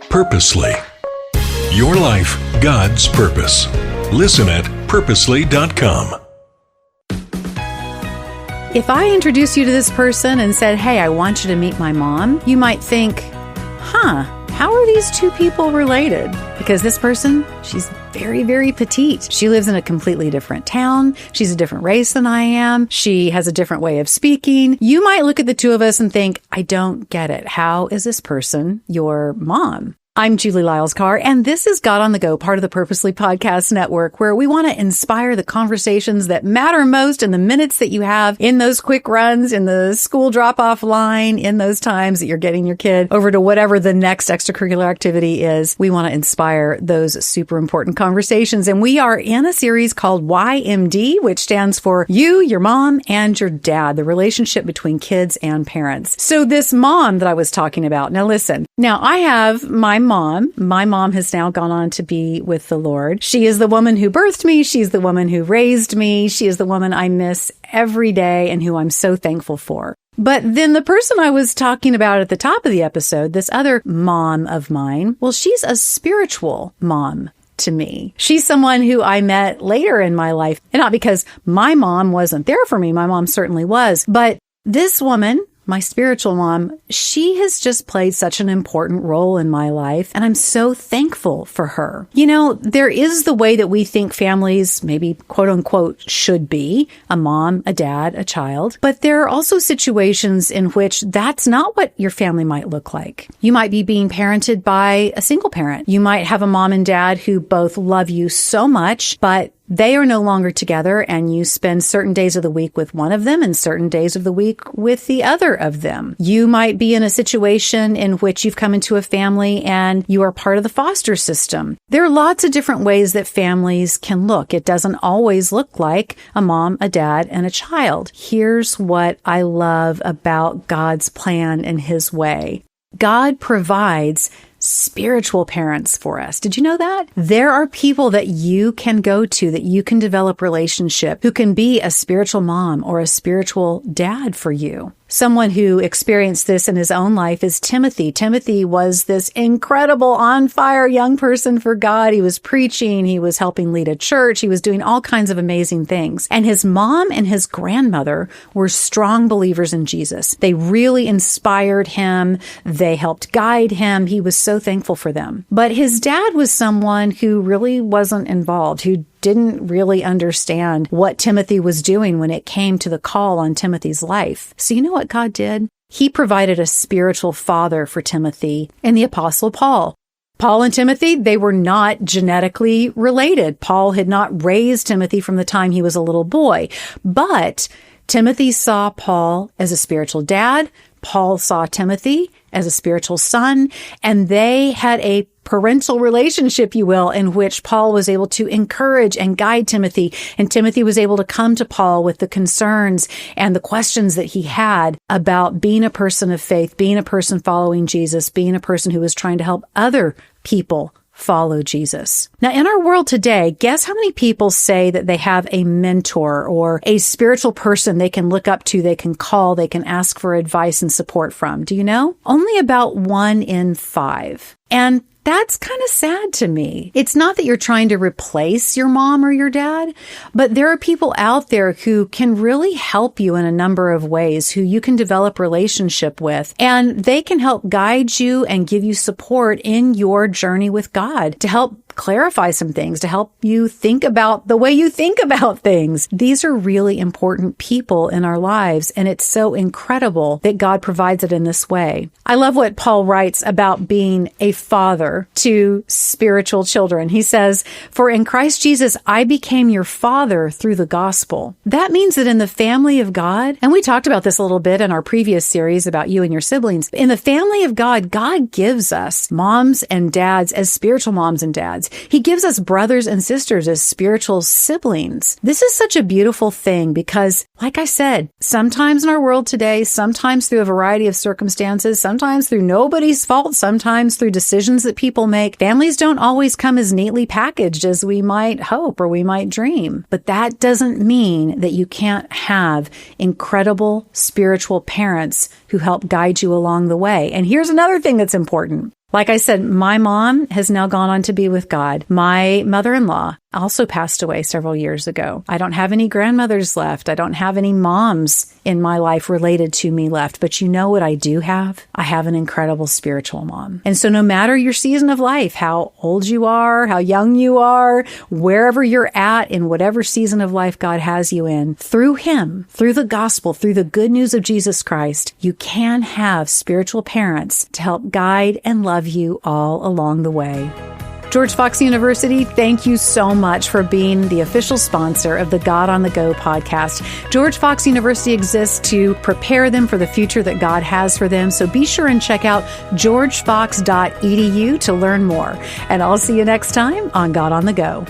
Purposely. Your life, God's purpose. Listen at purposely.com. If I introduced you to this person and said, hey, I want you to meet my mom, you might think, how are these two people related? Because this person, she's very, very petite. She lives in a completely different town. She's a different race than I am. She has a different way of speaking. You might look at the two of us and think, I don't get it. How is this person your mom? I'm Julie Lyles-Carr, and this is God on the Go, part of the Purposely Podcast Network, where we want to inspire the conversations that matter most in the minutes that you have in those quick runs, in the school drop-off line, in those times that you're getting your kid over to whatever the next extracurricular activity is. We want to inspire those super important conversations, and we are in a series called YMD, which stands for You, Your Mom, and Your Dad, the relationship between kids and parents. So this mom that I was talking about, now listen, now I have my mom. My mom has now gone on to be with the Lord. She is the woman who birthed me. She's the woman who raised me. She is the woman I miss every day and who I'm so thankful for. But then the person I was talking about at the top of the episode, this other mom of mine, well, she's a spiritual mom to me. She's someone who I met later in my life, and not because my mom wasn't there for me. My mom certainly was. But this woman, my spiritual mom, she has just played such an important role in my life, and I'm so thankful for her. You know, there is the way that we think families maybe quote unquote should be, a mom, a dad, a child, but there are also situations in which that's not what your family might look like. You might be being parented by a single parent. You might have a mom and dad who both love you so much, but they are no longer together, and you spend certain days of the week with one of them and certain days of the week with the other of them. You might be in a situation in which you've come into a family and you are part of the foster system. There are lots of different ways that families can look. It doesn't always look like a mom, a dad, and a child. Here's what I love about God's plan and His way. God provides spiritual parents for us. Did you know that? There are people that you can go to, that you can develop relationship, who can be a spiritual mom or a spiritual dad for you. Someone who experienced this in his own life is Timothy. Timothy was this incredible, on-fire young person for God. He was preaching. He was helping lead a church. He was doing all kinds of amazing things. And his mom and his grandmother were strong believers in Jesus. They really inspired him. They helped guide him. He was so thankful for them. But his dad was someone who really wasn't involved, who didn't really understand what Timothy was doing when it came to the call on Timothy's life. So you know what God did? He provided a spiritual father for Timothy in the Apostle Paul. Paul and Timothy, they were not genetically related. Paul had not raised Timothy from the time he was a little boy. But Timothy saw Paul as a spiritual dad. Paul saw Timothy as a spiritual son, and they had a parental relationship, you will, in which Paul was able to encourage and guide Timothy, and Timothy was able to come to Paul with the concerns and the questions that he had about being a person of faith, being a person following Jesus, being a person who was trying to help other people follow Jesus. Now, in our world today, guess how many people say that they have a mentor or a spiritual person they can look up to, they can call, they can ask for advice and support from? Do you know? Only about 1 in 5. And that's kind of sad to me. It's not that you're trying to replace your mom or your dad, but there are people out there who can really help you in a number of ways, who you can develop relationship with, and they can help guide you and give you support in your journey with God, to help clarify some things, to help you think about the way you think about things. These are really important people in our lives, and it's so incredible that God provides it in this way. I love what Paul writes about being a father to spiritual children. He says, "For in Christ Jesus, I became your father through the gospel." That means that in the family of God, and we talked about this a little bit in our previous series about you and your siblings, in the family of God, God gives us moms and dads as spiritual moms and dads. He gives us brothers and sisters as spiritual siblings. This is such a beautiful thing because, like I said, sometimes in our world today, sometimes through a variety of circumstances, sometimes through nobody's fault, sometimes through decisions that people make, families don't always come as neatly packaged as we might hope or we might dream. But that doesn't mean that you can't have incredible spiritual parents who help guide you along the way. And here's another thing that's important. Like I said, my mom has now gone on to be with God. My mother-in-law also passed away several years ago. I don't have any grandmothers left. I don't have any moms in my life related to me left. But you know what I do have? I have an incredible spiritual mom. And so no matter your season of life, how old you are, how young you are, wherever you're at in whatever season of life God has you in, through Him, through the gospel, through the good news of Jesus Christ, you can have spiritual parents to help guide and love you all along the way. George Fox University, thank you so much for being the official sponsor of the God on the Go podcast. George Fox University exists to prepare them for the future that God has for them. So be sure and check out georgefox.edu to learn more. And I'll see you next time on God on the Go.